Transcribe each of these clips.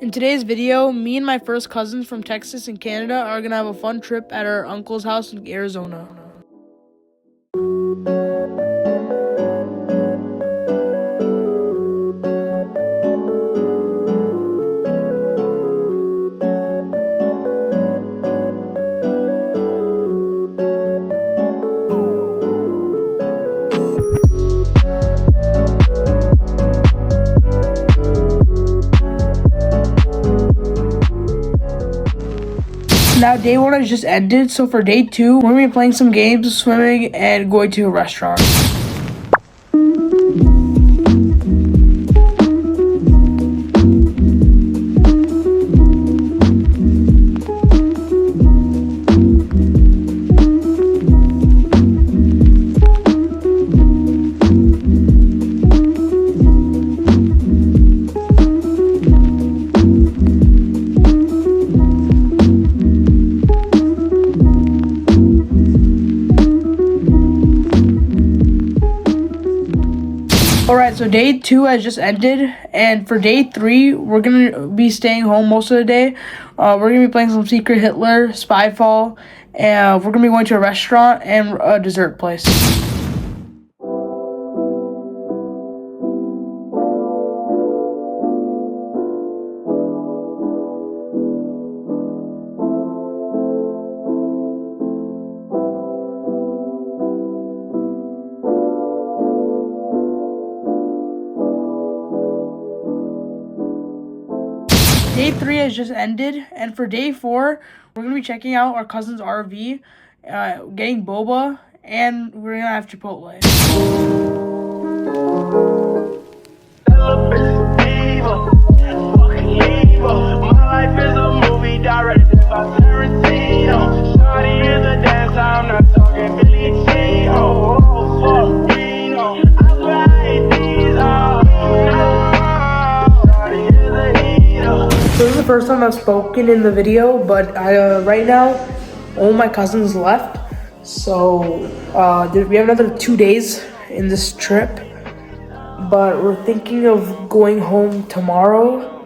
In today's video, me and my first cousins from Texas and Canada are going to have a fun trip at our uncle's house in Arizona. Now, day 1 has just ended, so for day 2, we're going to be playing some games, swimming, and going to a restaurant. Alright, so day 2 has just ended, and for day 3, we're going to be staying home most of the day. We're going to be playing some Secret Hitler, Spyfall, and we're going to be going to a restaurant and a dessert place. Day 3 has just ended, and for day 4, we're going to be checking out our cousin's RV, getting boba, and we're going to have Chipotle. My life is a movie directed by Tarantino. Shawty is a dancer, I'm not talking Billie Jean. Oh, fuck, I swear I hate these, So this is the first time I've spoken in the video, but right now, all my cousins left. So we have another 2 days in this trip, but we're thinking of going home tomorrow,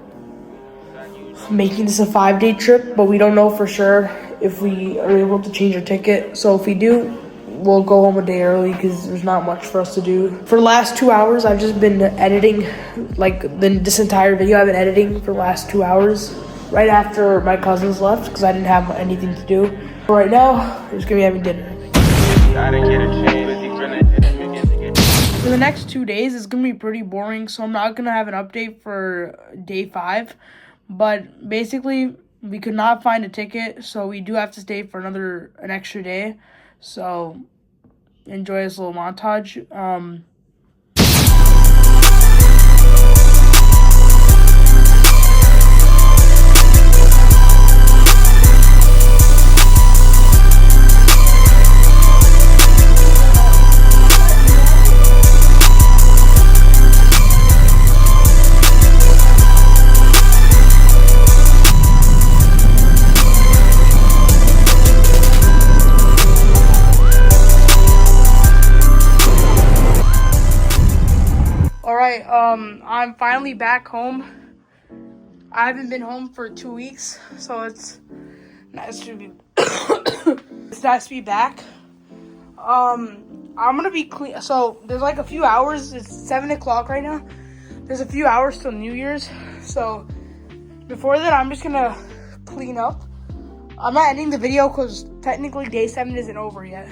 making this a 5-day trip, but we don't know for sure if we are able to change our ticket. So if we do, we'll go home a day early because there's not much for us to do. For the last 2 hours, I've just been editing, this entire video I've been editing for the last 2 hours, right after my cousins left because I didn't have anything to do. But right now, we're just gonna be having dinner. For the next 2 days, it's gonna be pretty boring, so I'm not gonna have an update for day 5. But basically, we could not find a ticket, so we do have to stay for an extra day. So enjoy this little montage. Alright, I'm finally back home. I haven't been home for 2 weeks, so it's nice to be it's nice to be back. I'm gonna be clean. So there's like a few hours. It's 7 o'clock right now. There's a few hours till New Year's. So before that, I'm just gonna clean up. I'm not ending the video because technically day 7 isn't over yet.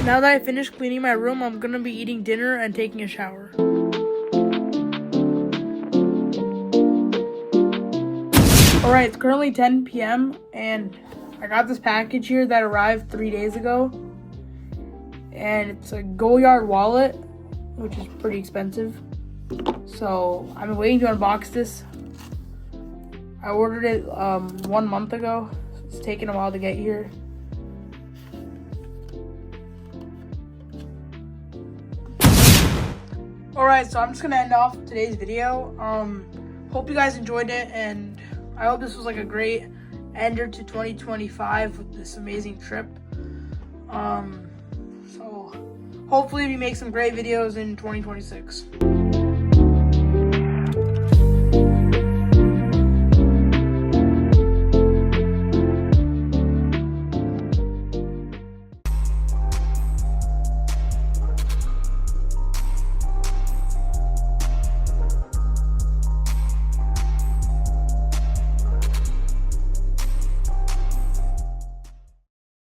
Now that I finished cleaning my room, I'm gonna be eating dinner and taking a shower. Alright, it's currently 10 p.m. and I got this package here that arrived 3 days ago. And it's a Goyard wallet, which is pretty expensive. So I've been waiting to unbox this. I ordered it 1 month ago. It's taken a while to get here. Alright, so I'm just gonna end off today's video. Hope you guys enjoyed it, and I hope this was like a great ender to 2025 with this amazing trip. So hopefully we make some great videos in 2026.